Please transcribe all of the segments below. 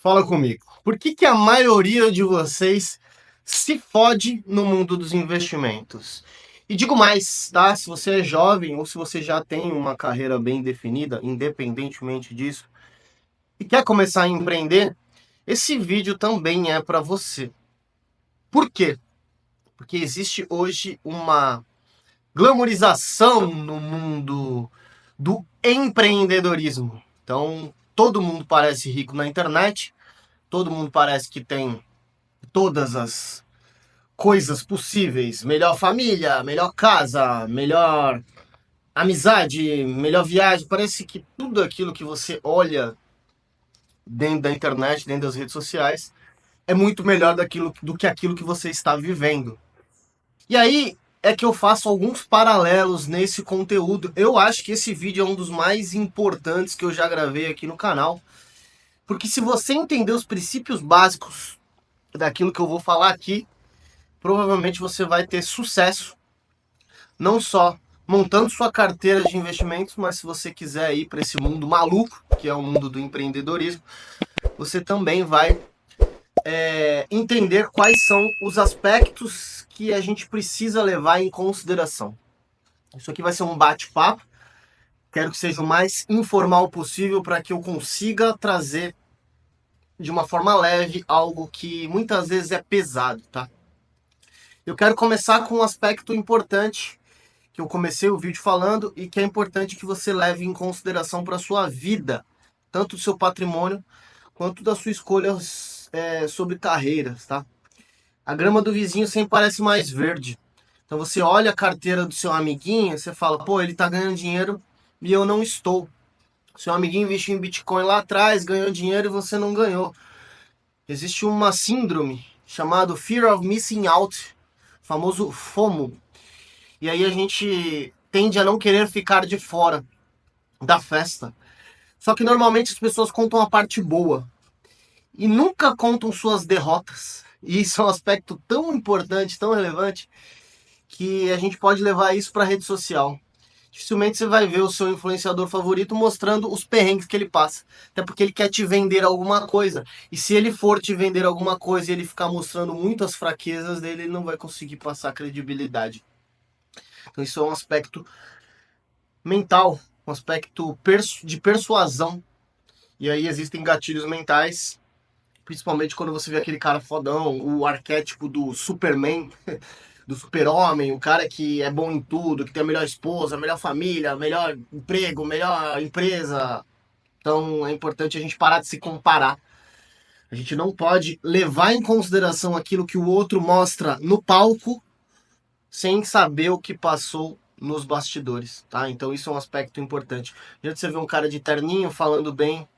Fala comigo. Por que a maioria de vocês se fode no mundo dos investimentos? E digo mais, tá? Se você é jovem ou se você já tem uma carreira bem definida, independentemente disso, e quer começar a empreender, esse vídeo também é para você. Por quê? Porque existe hoje uma glamorização no mundo do empreendedorismo. Então, todo mundo parece rico na internet, todo mundo parece que tem todas as coisas possíveis. Melhor família, melhor casa, melhor amizade, melhor viagem. Parece que tudo aquilo que você olha dentro da internet, dentro das redes sociais, é muito melhor do que aquilo que você está vivendo. E aí é que eu faço alguns paralelos nesse conteúdo. Eu acho que esse vídeo é um dos mais importantes que eu já gravei aqui no canal. Porque se você entender os princípios básicos daquilo que eu vou falar aqui, provavelmente você vai ter sucesso, não só montando sua carteira de investimentos, mas se você quiser ir para esse mundo maluco, que é o mundo do empreendedorismo, você também vai entender quais são os aspectos que a gente precisa levar em consideração. Isso aqui vai ser um bate-papo, quero que seja o mais informal possível para que eu consiga trazer de uma forma leve algo que muitas vezes é pesado, tá? Eu quero começar com um aspecto importante que eu comecei o vídeo falando e que é importante que você leve em consideração para a sua vida, tanto do seu patrimônio quanto da sua escolha sobre carreiras, tá? A grama do vizinho sempre parece mais verde. Então você olha a carteira do seu amiguinho e você fala, pô, ele tá ganhando dinheiro e eu não estou. Seu amiguinho investiu em Bitcoin lá atrás, ganhou dinheiro e você não ganhou. Existe uma síndrome chamada Fear of Missing Out, famoso FOMO. E aí a gente tende a não querer ficar de fora da festa. Só que normalmente as pessoas contam a parte boa e nunca contam suas derrotas. E isso é um aspecto tão importante, tão relevante, que a gente pode levar isso para a rede social. Dificilmente você vai ver o seu influenciador favorito mostrando os perrengues que ele passa. Até porque ele quer te vender alguma coisa. E se ele for te vender alguma coisa e ele ficar mostrando muito as fraquezas dele, ele não vai conseguir passar credibilidade. Então isso é um aspecto mental, um aspecto de persuasão. E aí existem gatilhos mentais, principalmente quando você vê aquele cara fodão, o arquétipo do Superman, do super-homem, o cara que é bom em tudo, que tem a melhor esposa, a melhor família, melhor emprego, melhor empresa. Então é importante a gente parar de se comparar. A gente não pode levar em consideração aquilo que o outro mostra no palco sem saber o que passou nos bastidores, tá? Então isso é um aspecto importante. Já você vê um cara de terninho falando bem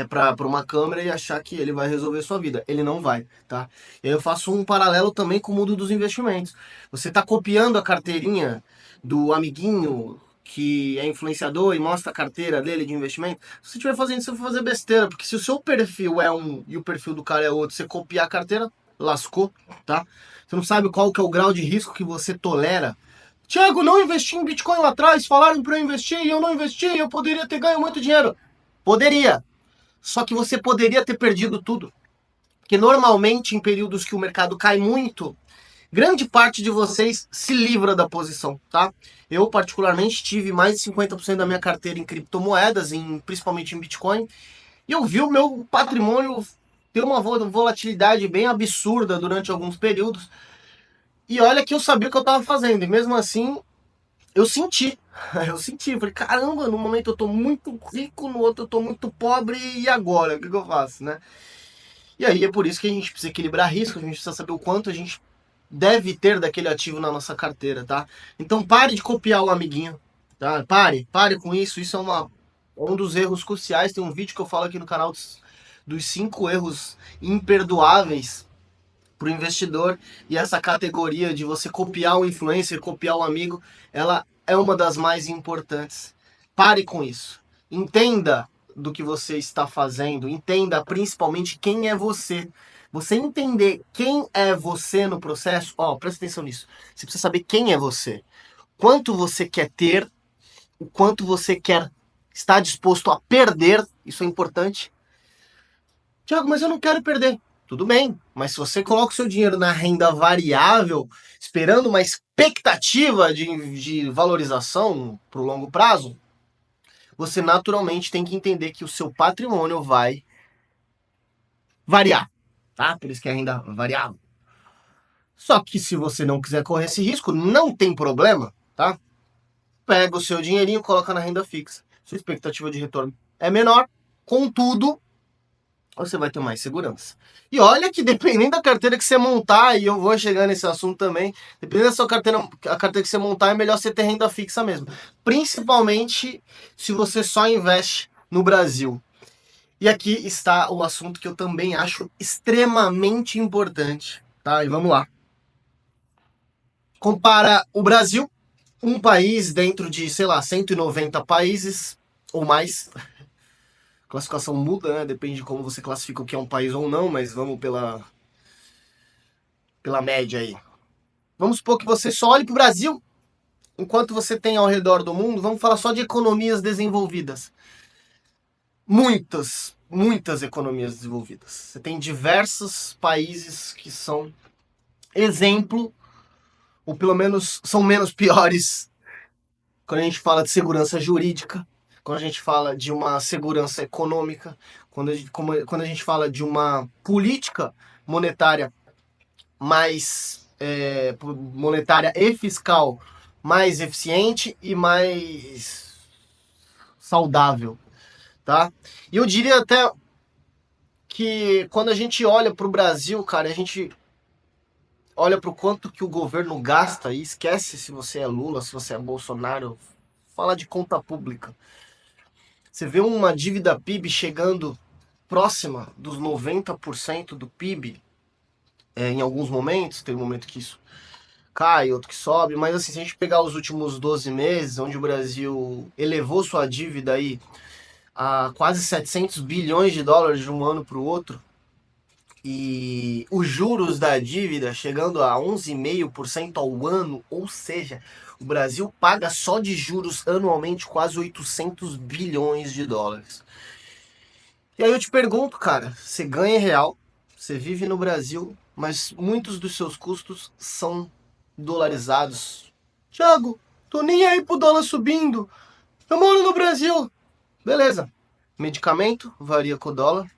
para uma câmera e achar que ele vai resolver sua vida. Ele não vai, tá? E aí eu faço um paralelo também com o mundo dos investimentos. Você tá copiando a carteirinha do amiguinho que é influenciador e mostra a carteira dele de investimento. Se você estiver fazendo isso, você vai fazer besteira, porque se o seu perfil é um e o perfil do cara é outro, você copiar a carteira, lascou, tá? Você não sabe qual que é o grau de risco que você tolera. Tiago, não investi em Bitcoin lá atrás, falaram para eu investir e eu não investi, eu poderia ter ganho muito dinheiro. Poderia, só que você poderia ter perdido tudo. Porque normalmente, em períodos que o mercado cai muito, grande parte de vocês se livra da posição, tá? Eu, particularmente, tive mais de 50% da minha carteira em criptomoedas, principalmente em Bitcoin, e eu vi o meu patrimônio ter uma volatilidade bem absurda durante alguns períodos. E olha que eu sabia o que eu estava fazendo, e mesmo assim, eu senti. Eu senti, falei, caramba, no momento eu tô muito rico, no outro eu tô muito pobre, e agora? O que eu faço, né? E aí é por isso que a gente precisa equilibrar riscos, a gente precisa saber o quanto a gente deve ter daquele ativo na nossa carteira, tá? Então pare de copiar o amiguinho, tá? Pare com isso, isso é um dos erros cruciais. Tem um vídeo que eu falo aqui no canal dos 5 erros imperdoáveis para o investidor, e essa categoria de você copiar o influencer, copiar o amigo, ela é uma das mais importantes. Pare com isso. Entenda do que você está fazendo, entenda principalmente quem é você. Você entender quem é você no processo, presta atenção nisso. Você precisa saber quem é você. Quanto você quer ter, o quanto você quer estar disposto a perder, isso é importante. Tiago, mas eu não quero perder. Tudo bem, mas se você coloca o seu dinheiro na renda variável, esperando uma expectativa de valorização para o longo prazo, você naturalmente tem que entender que o seu patrimônio vai variar, tá? Por isso que é renda variável. Só que se você não quiser correr esse risco, não tem problema, tá? Pega o seu dinheirinho, coloca na renda fixa. Sua expectativa de retorno é menor, contudo, você vai ter mais segurança. E olha que dependendo da carteira que você montar, e eu vou chegar nesse assunto também, dependendo da sua carteira, a carteira que você montar, é melhor você ter renda fixa mesmo. Principalmente se você só investe no Brasil. E aqui está o assunto que eu também acho extremamente importante, tá? E vamos lá. Compara o Brasil, um país dentro de, sei lá, 190 países ou mais. A classificação muda, né? Depende de como você classifica o que é um país ou não, mas vamos pela média aí. Vamos supor que você só olhe para o Brasil, enquanto você tem ao redor do mundo, vamos falar só de economias desenvolvidas. Muitas economias desenvolvidas. Você tem diversos países que são exemplo, ou pelo menos são menos piores, quando a gente fala de segurança jurídica, quando a gente fala de uma segurança econômica, quando a gente fala de uma política monetária monetária e fiscal mais eficiente e mais saudável, tá? E eu diria até que quando a gente olha para o Brasil, cara, a gente olha para o quanto que o governo gasta e esquece se você é Lula, se você é Bolsonaro, fala de conta pública. Você vê uma dívida PIB chegando próxima dos 90% do PIB em alguns momentos, tem um momento que isso cai, outro que sobe, mas assim, se a gente pegar os últimos 12 meses, onde o Brasil elevou sua dívida aí a quase 700 bilhões de dólares de um ano para o outro, e os juros da dívida chegando a 11,5% ao ano, ou seja, o Brasil paga só de juros anualmente quase 800 bilhões de dólares. E aí eu te pergunto, cara, você ganha em real, você vive no Brasil, mas muitos dos seus custos são dolarizados. Thiago, tô nem aí pro dólar subindo. Eu moro no Brasil. Beleza. Medicamento varia com o dólar.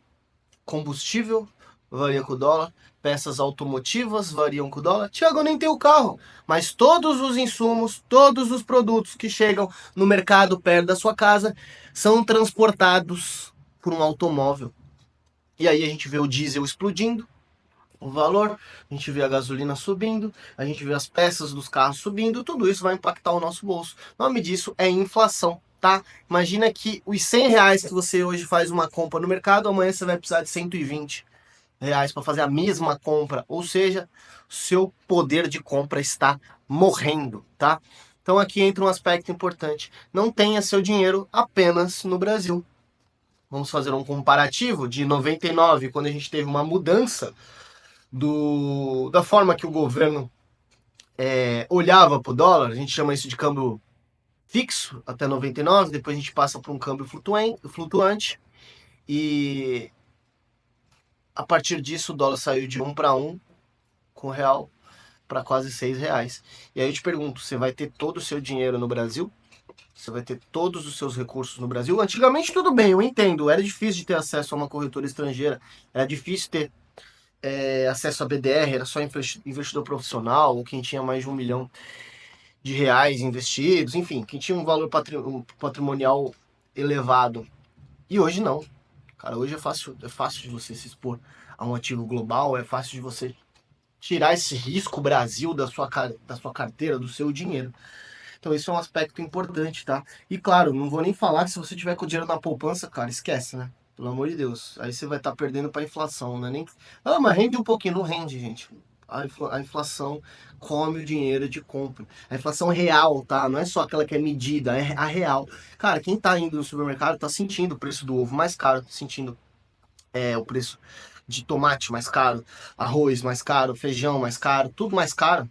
Combustível varia com o dólar. Peças automotivas variam com o dólar. Thiago, eu nem tenho carro. Mas todos os insumos, todos os produtos que chegam no mercado perto da sua casa são transportados por um automóvel. E aí a gente vê o diesel explodindo, o valor, a gente vê a gasolina subindo, a gente vê as peças dos carros subindo, tudo isso vai impactar o nosso bolso. O nome disso é inflação, tá? Imagina que os 100 reais que você hoje faz uma compra no mercado, amanhã você vai precisar de 120 reais para fazer a mesma compra, ou seja, seu poder de compra está morrendo, tá? Então aqui entra um aspecto importante. Não tenha seu dinheiro apenas no Brasil. Vamos fazer um comparativo de 99, quando a gente teve uma mudança da forma que o governo olhava para o dólar, a gente chama isso de câmbio fixo até 99, depois a gente passa para um câmbio flutuante e a partir disso o dólar saiu de 1 para 1 com o real para quase 6 reais. E aí eu te pergunto, você vai ter todo o seu dinheiro no Brasil? Você vai ter todos os seus recursos no Brasil? Antigamente tudo bem, eu entendo, era difícil de ter acesso a uma corretora estrangeira, era difícil ter acesso a BDR, era só investidor profissional, ou quem tinha mais de 1 milhão de reais investidos, enfim, quem tinha um valor patrimonial elevado. E hoje não. Cara, hoje é fácil de você se expor a um ativo global, é fácil de você tirar esse risco Brasil da sua carteira, do seu dinheiro. Então isso é um aspecto importante, tá? E claro, não vou nem falar que se você tiver com o dinheiro na poupança, cara, esquece, né? Pelo amor de Deus. Aí você vai estar perdendo para inflação, né? Nem... Ah, mas rende um pouquinho, não rende, gente. A inflação come o dinheiro de compra. A inflação real, tá? Não é só aquela que é medida, é a real. Cara, quem tá indo no supermercado tá sentindo o preço do ovo mais caro, sentindo o preço de tomate mais caro, arroz mais caro, feijão mais caro, tudo mais caro.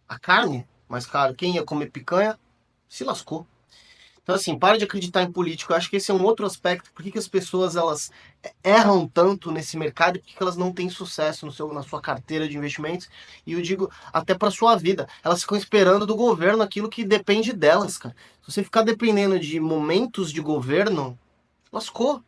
A carne mais caro. Quem ia comer picanha se lascou. Então, assim, para de acreditar em político. Eu acho que esse é um outro aspecto. Por que, que as pessoas elas erram tanto nesse mercado? Por que, que elas não têm sucesso na sua carteira de investimentos? E eu digo até para sua vida. Elas ficam esperando do governo aquilo que depende delas, cara. Se você ficar dependendo de momentos de governo, lascou.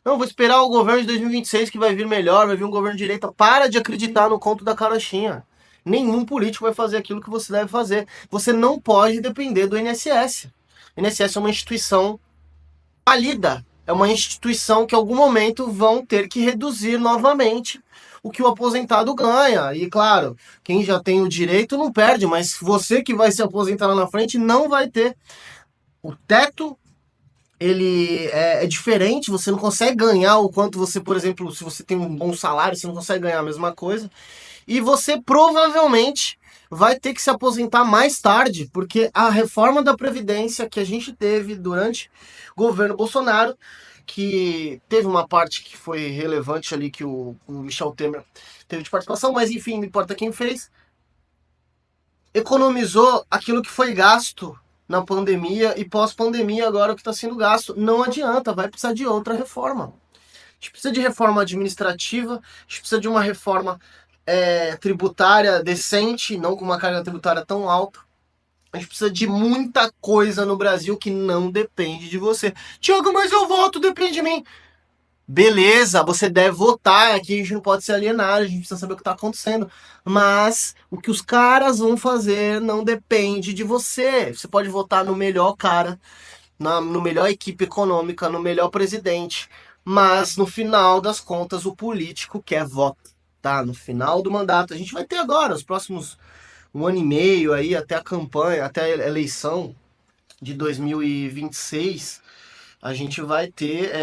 Não, vou esperar o governo de 2026 que vai vir melhor, vai vir um governo de direita. Para de acreditar no conto da carochinha. Nenhum político vai fazer aquilo que você deve fazer. Você não pode depender do INSS. O INSS é uma instituição falida. É uma instituição que em algum momento vão ter que reduzir novamente o que o aposentado ganha. E claro, quem já tem o direito não perde, mas você que vai se aposentar lá na frente não vai ter. O teto ele é diferente, você não consegue ganhar o quanto você, por exemplo, se você tem um bom salário, você não consegue ganhar a mesma coisa. E você provavelmente vai ter que se aposentar mais tarde, porque a reforma da Previdência que a gente teve durante o governo Bolsonaro, que teve uma parte que foi relevante ali, que o Michel Temer teve de participação, mas enfim, não importa quem fez, economizou aquilo que foi gasto na pandemia e pós-pandemia agora o que está sendo gasto. Não adianta, vai precisar de outra reforma. A gente precisa de reforma administrativa, a gente precisa de uma reforma tributária decente, não com uma carga tributária tão alta. A gente precisa de muita coisa no Brasil que não depende de você. Tiago, mas eu voto, depende de mim. Beleza, você deve votar, aqui a gente não pode ser alienado, a gente precisa saber o que está acontecendo. Mas o que os caras vão fazer não depende de você. Você pode votar no melhor cara, no melhor equipe econômica, no melhor presidente. Mas no final das contas, o político quer voto. Tá? No final do mandato. A gente vai ter agora, os próximos 1 ano e meio aí, até a campanha, até a eleição de 2026. A gente vai ter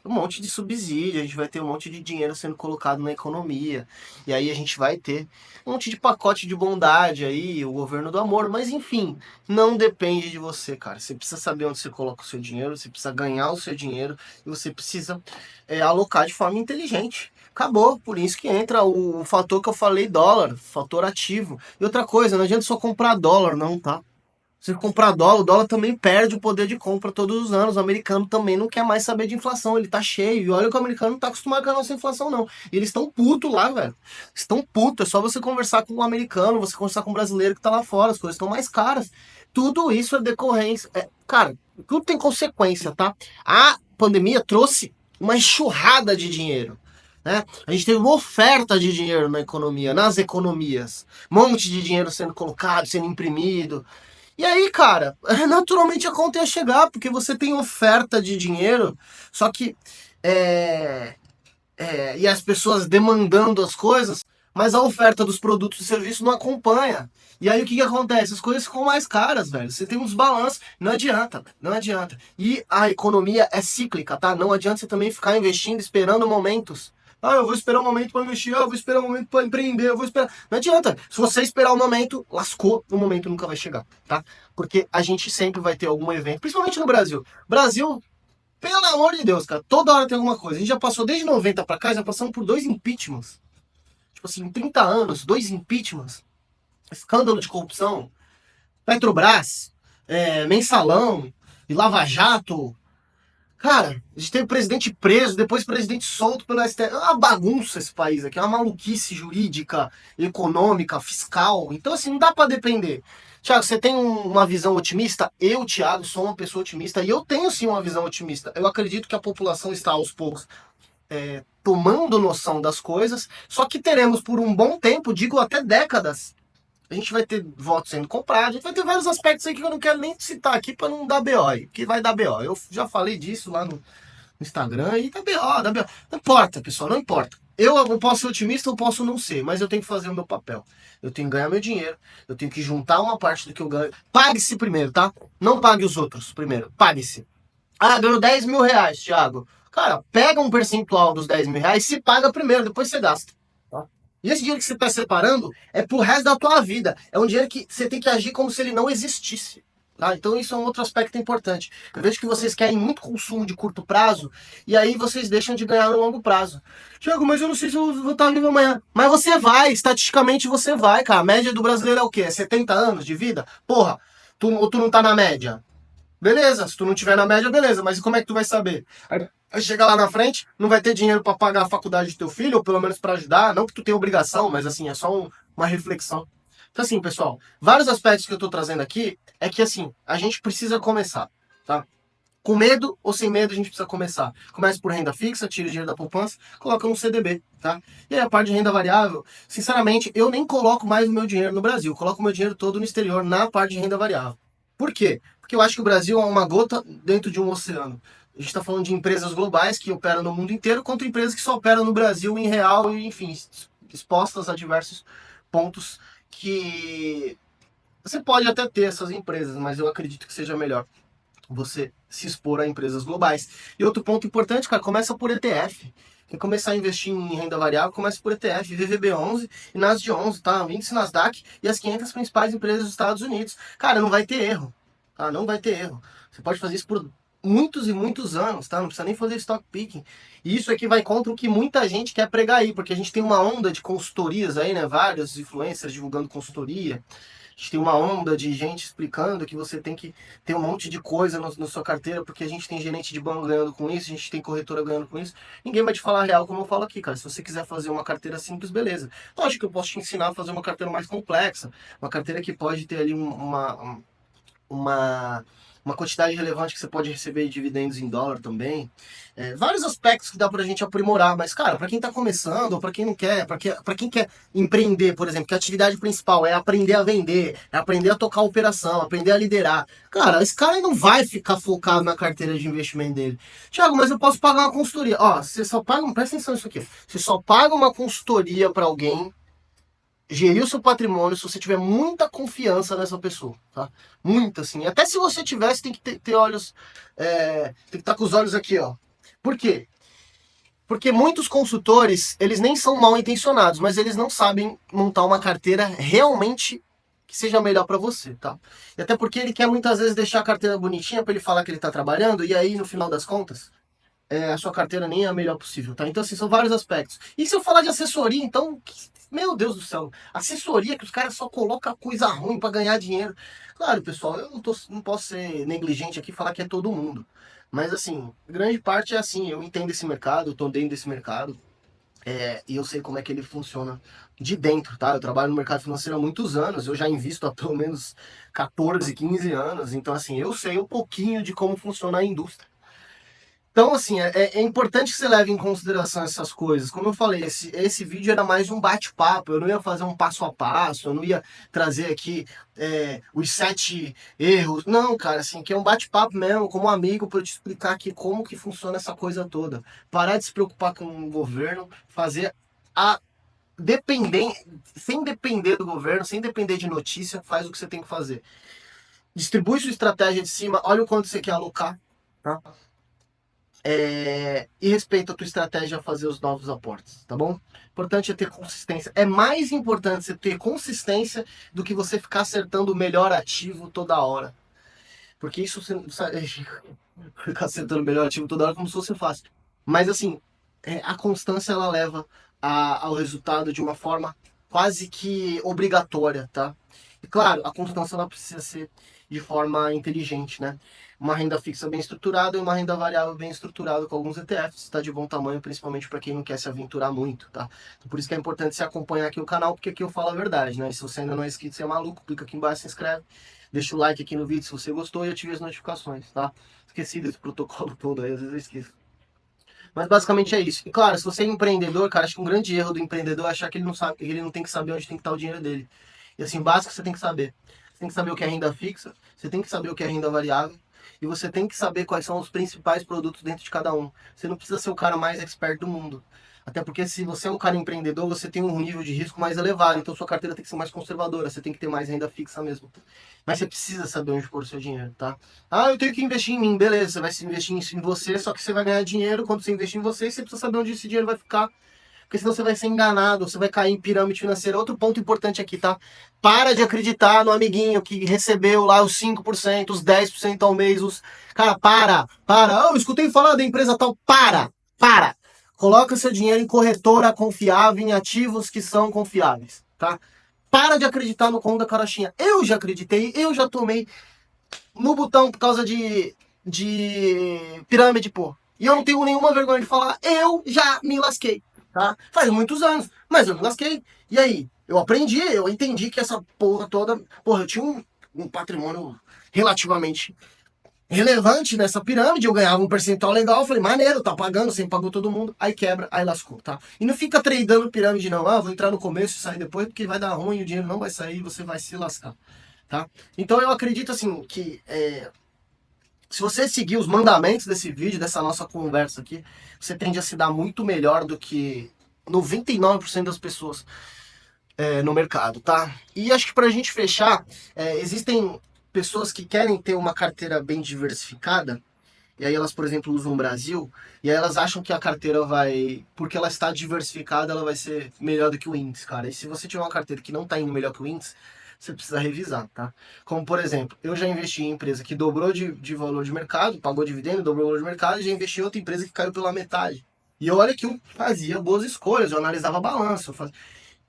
um monte de subsídio, a gente vai ter um monte de dinheiro sendo colocado na economia, e aí a gente vai ter um monte de pacote de bondade aí, o governo do amor, mas enfim, não depende de você, cara. Você precisa saber onde você coloca o seu dinheiro, você precisa ganhar o seu dinheiro, e você precisa alocar de forma inteligente. Acabou, por isso que entra o fator que eu falei, dólar, fator ativo. E outra coisa, não adianta só comprar dólar, não, tá? Se comprar dólar, o dólar também perde o poder de compra todos os anos. O americano também não quer mais saber de inflação, ele tá cheio. E olha que o americano não tá acostumado com a nossa inflação, não. E eles estão putos lá, velho. Estão putos. É só você conversar com um americano, você conversar com um brasileiro que tá lá fora, as coisas estão mais caras. Tudo isso é decorrência. Cara, tudo tem consequência, tá? A pandemia trouxe uma enxurrada de dinheiro. Né? A gente teve uma oferta de dinheiro na economia, nas economias. Um monte de dinheiro sendo colocado, sendo imprimido. E aí, cara, naturalmente a conta ia chegar, porque você tem oferta de dinheiro, só que. E as pessoas demandando as coisas, mas a oferta dos produtos e serviços não acompanha. E aí o que acontece? As coisas ficam mais caras, velho. Você tem uns balanços, não adianta, não adianta. E a economia é cíclica, tá? Não adianta você também ficar investindo, esperando momentos. Ah, eu vou esperar um momento para investir, eu vou esperar um momento para empreender, eu vou esperar. Não adianta. Se você esperar um momento, lascou, o momento nunca vai chegar, tá? Porque a gente sempre vai ter algum evento, principalmente no Brasil. Brasil, pelo amor de Deus, cara, toda hora tem alguma coisa. A gente já passou desde 90 para cá, já passamos por 2 impeachments. Tipo assim, em 30 anos, 2 impeachments. Escândalo de corrupção. Petrobras, Mensalão, e Lava Jato. Cara, a gente teve presidente preso, depois presidente solto pelo STF. É uma bagunça esse país aqui, é uma maluquice jurídica, econômica, fiscal. Então, assim, não dá pra depender. Tiago, você tem uma visão otimista? Eu, Tiago, sou uma pessoa otimista e eu tenho sim uma visão otimista. Eu acredito que a população está aos poucos tomando noção das coisas, só que teremos por um bom tempo, digo até décadas, a gente vai ter votos sendo comprados, a gente vai ter vários aspectos aí que eu não quero nem citar aqui para não dar BO aí, que vai dar BO. Eu já falei disso lá no Instagram e dá BO, dá BO. Não importa, pessoal, não importa. Eu posso ser otimista, eu posso não ser, mas eu tenho que fazer o meu papel. Eu tenho que ganhar meu dinheiro, eu tenho que juntar uma parte do que eu ganho. Pague-se primeiro, tá? Não pague os outros primeiro, pague-se. Ah, ganhou 10 mil reais, Thiago. Cara, pega um percentual dos 10 mil reais, se paga primeiro, depois você gasta. Tá? E esse dinheiro que você está separando é pro resto da tua vida. É um dinheiro que você tem que agir como se ele não existisse. Tá? Então isso é um outro aspecto importante. Eu vejo que vocês querem muito consumo de curto prazo e aí vocês deixam de ganhar no longo prazo. Tiago, mas eu não sei se eu vou estar vivo amanhã. Mas você vai, estatisticamente você vai, cara. A média do brasileiro é o quê? É 70 anos de vida? Porra, tu não tá na média? Beleza, se tu não tiver na média, beleza, mas como é que tu vai saber? Aí chega lá na frente, não vai ter dinheiro para pagar a faculdade do teu filho, ou pelo menos para ajudar, não que tu tenha obrigação, mas assim, é só uma reflexão. Então assim, pessoal, vários aspectos que eu tô trazendo aqui é que assim, a gente precisa começar, tá? Com medo ou sem medo, a gente precisa começar. Comece por renda fixa, tira o dinheiro da poupança, coloca no CDB, tá? E aí a parte de renda variável, sinceramente, eu nem coloco mais o meu dinheiro no Brasil, coloco o meu dinheiro todo no exterior, na parte de renda variável. Por quê? Porque eu acho que o Brasil é uma gota dentro de um oceano. A gente está falando de empresas globais que operam no mundo inteiro contra empresas que só operam no Brasil em real e, enfim, expostas a diversos pontos que você pode até ter essas empresas, mas eu acredito que seja melhor você se expor a empresas globais. E outro ponto importante, cara, começa por ETF. Quem começar a investir em renda variável, começa por ETF, VVB11 e NASD11, tá? O índice Nasdaq e as 500 principais empresas dos Estados Unidos. Cara, não vai ter erro, tá? Não vai ter erro. Você pode fazer isso por muitos e muitos anos, tá? Não precisa nem fazer stock picking. E isso aqui vai contra o que muita gente quer pregar aí, porque a gente tem uma onda de consultorias aí, né? Vários influencers divulgando consultoria. A gente tem uma onda de gente explicando que você tem que ter um monte de coisa na sua carteira, porque a gente tem gerente de banco ganhando com isso, a gente tem corretora ganhando com isso. Ninguém vai te falar a real como eu falo aqui, cara. Se você quiser fazer uma carteira simples, beleza. Lógico que eu posso te ensinar a fazer uma carteira mais complexa, uma carteira que pode ter ali uma, uma quantidade relevante que você pode receber de dividendos em dólar também. Vários aspectos que dá pra gente aprimorar, mas, cara, para quem tá começando, ou para quem não quer, para quem quer empreender, por exemplo, que a atividade principal é aprender a vender, é aprender a tocar a operação, aprender a liderar. Cara, esse cara não vai ficar focado na carteira de investimento dele. Tiago, mas eu posso pagar uma consultoria. Ó, você só paga, presta atenção nisso aqui. Você só paga uma consultoria para alguém gerir o seu patrimônio se você tiver muita confiança nessa pessoa, tá? Muita, assim. Até se você tivesse, tem que ter olhos. Tem que estar com os olhos aqui, ó. Por quê? Porque muitos consultores, eles nem são mal intencionados, mas eles não sabem montar uma carteira realmente que seja melhor para você, tá? E até porque ele quer muitas vezes deixar a carteira bonitinha para ele falar que ele tá trabalhando, e aí no final das contas, a sua carteira nem é a melhor possível, tá? Então, assim, são vários aspectos. E se eu falar de assessoria, então, meu Deus do céu, assessoria que os caras só colocam coisa ruim para ganhar dinheiro. Claro, pessoal, eu não posso ser negligente aqui e falar que é todo mundo. Mas, assim, grande parte é assim, eu entendo esse mercado, eu tô dentro desse mercado, e eu sei como é que ele funciona de dentro, tá? Eu trabalho no mercado financeiro há muitos anos, eu já invisto há pelo menos 14, 15 anos, então, assim, eu sei um pouquinho de como funciona a indústria. Então, assim, é importante que você leve em consideração essas coisas. Como eu falei, esse vídeo era mais um bate-papo, eu não ia fazer um passo a passo, eu não ia trazer aqui os 7 erros. Não, cara, assim, que é um bate-papo mesmo, como um amigo, para eu te explicar aqui como que funciona essa coisa toda. Parar de se preocupar com o governo, fazer a depender, sem depender do governo, sem depender de notícia, faz o que você tem que fazer. Distribui sua estratégia de cima, olha o quanto você quer alocar, tá? E respeita a tua estratégia a fazer os novos aportes, tá bom? Importante é ter consistência. É mais importante você ter consistência do que você ficar acertando o melhor ativo toda hora. Porque isso você não sabe, ficar acertando o melhor ativo toda hora como se fosse fácil. Mas assim, a constância ela leva ao resultado de uma forma quase que obrigatória, tá? E claro, a constância ela precisa ser de forma inteligente, né? Uma renda fixa bem estruturada e uma renda variável bem estruturada com alguns ETFs, está de bom tamanho, principalmente para quem não quer se aventurar muito, tá? Então, por isso que é importante você acompanhar aqui o canal, porque aqui eu falo a verdade, né? E se você ainda não é inscrito, você é maluco, clica aqui embaixo, se inscreve, deixa o like aqui no vídeo se você gostou e ative as notificações, tá? Esqueci desse protocolo todo aí, às vezes eu esqueço. Mas basicamente é isso. E claro, se você é empreendedor, cara, acho que um grande erro do empreendedor é achar que ele não sabe, que ele não tem que saber onde tem que estar o dinheiro dele. E assim, o básico você tem que saber. Você tem que saber o que é renda fixa, você tem que saber o que é renda variável, e você tem que saber quais são os principais produtos dentro de cada um. Você não precisa ser o cara mais expert do mundo. Até porque se você é um cara empreendedor, você tem um nível de risco mais elevado, então sua carteira tem que ser mais conservadora, você tem que ter mais renda fixa mesmo. Mas você precisa saber onde pôr o seu dinheiro, tá? Ah, eu tenho que investir em mim, beleza, você vai se investir em você, só que você vai ganhar dinheiro quando você investir em você, e você precisa saber onde esse dinheiro vai ficar, porque senão você vai ser enganado, você vai cair em pirâmide financeira. Outro ponto importante aqui, tá? Para de acreditar no amiguinho que recebeu lá os 5%, os 10% ao mês, Cara, para. Eu escutei falar da empresa tal, para. Coloca seu dinheiro em corretora confiável, em ativos que são confiáveis, tá? Para de acreditar no conto da carochinha. Eu já acreditei, eu já tomei no botão por causa de pirâmide, pô. E eu não tenho nenhuma vergonha de falar, eu já me lasquei, tá? Faz muitos anos, mas eu me lasquei. E aí? Eu aprendi, eu entendi que essa porra toda. Porra, eu tinha um patrimônio relativamente relevante nessa pirâmide, eu ganhava um percentual legal, eu falei, maneiro, tá pagando, sempre pagou todo mundo, aí quebra, aí lascou, tá? E não fica tradando pirâmide não, vou entrar no começo e sair depois, porque vai dar ruim, o dinheiro não vai sair, você vai se lascar, tá? Então eu acredito assim, que se você seguir os mandamentos desse vídeo, dessa nossa conversa aqui, você tende a se dar muito melhor do que 99% das pessoas no mercado, tá? E acho que pra gente fechar, existem pessoas que querem ter uma carteira bem diversificada, e aí elas, por exemplo, usam o Brasil, e aí elas acham que a carteira vai, porque ela está diversificada, ela vai ser melhor do que o índice, cara. E se você tiver uma carteira que não está indo melhor que o índice, você precisa revisar, tá? Como, por exemplo, eu já investi em empresa que dobrou de valor de mercado, pagou dividendo, dobrou o valor de mercado, e já investi em outra empresa que caiu pela metade. E olha que eu fazia boas escolhas, eu analisava balanço,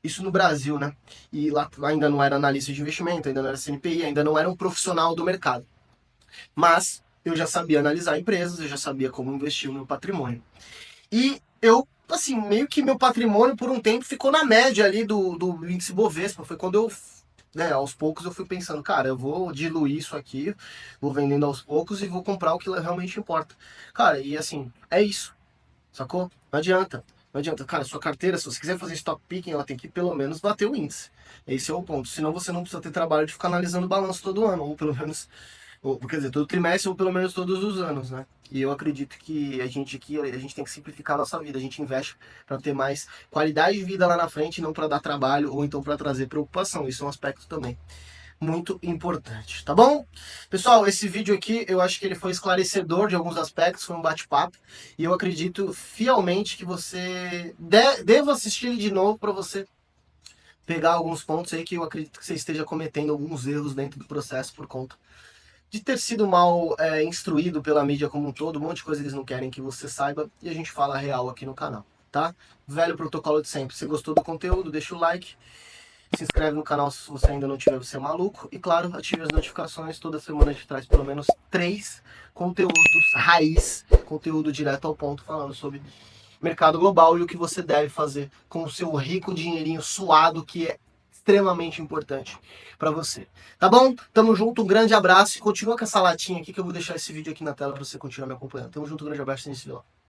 isso no Brasil, né? E lá ainda não era analista de investimento, ainda não era CNPI, ainda não era um profissional do mercado. Mas eu já sabia analisar empresas, eu já sabia como investir o meu patrimônio. E eu, assim, meio que meu patrimônio por um tempo ficou na média ali do índice Bovespa. Foi quando eu, né, aos poucos eu fui pensando, cara, eu vou diluir isso aqui, vou vendendo aos poucos e vou comprar o que realmente importa. Cara, e assim, é isso, sacou? Não adianta. Não adianta, cara, sua carteira, se você quiser fazer stock picking, ela tem que pelo menos bater o índice. Esse é o ponto. Senão você não precisa ter trabalho de ficar analisando o balanço todo ano, ou pelo menos ou, quer dizer, todo trimestre ou pelo menos todos os anos, né? E eu acredito que a gente aqui, a gente tem que simplificar a nossa vida. A gente investe para ter mais qualidade de vida lá na frente, não para dar trabalho ou então para trazer preocupação. Isso é um aspecto também muito importante, tá bom? Pessoal, esse vídeo aqui eu acho que ele foi esclarecedor de alguns aspectos, foi um bate-papo e eu acredito fielmente que você deva assistir ele de novo para você pegar alguns pontos aí que eu acredito que você esteja cometendo alguns erros dentro do processo por conta de ter sido mal instruído pela mídia como um todo, um monte de coisa eles não querem que você saiba e a gente fala real aqui no canal, tá? Velho protocolo de sempre. Se gostou do conteúdo, deixa o like, se inscreve no canal se você ainda não tiver, você é maluco e claro, ative as notificações. Toda semana a gente traz pelo menos 3 conteúdos raiz, conteúdo direto ao ponto falando sobre mercado global e o que você deve fazer com o seu rico dinheirinho suado que é extremamente importante para você. Tá bom? Tamo junto, um grande abraço e continua com essa latinha aqui que eu vou deixar esse vídeo aqui na tela para você continuar me acompanhando. Tamo junto, um grande abraço e se vê lá.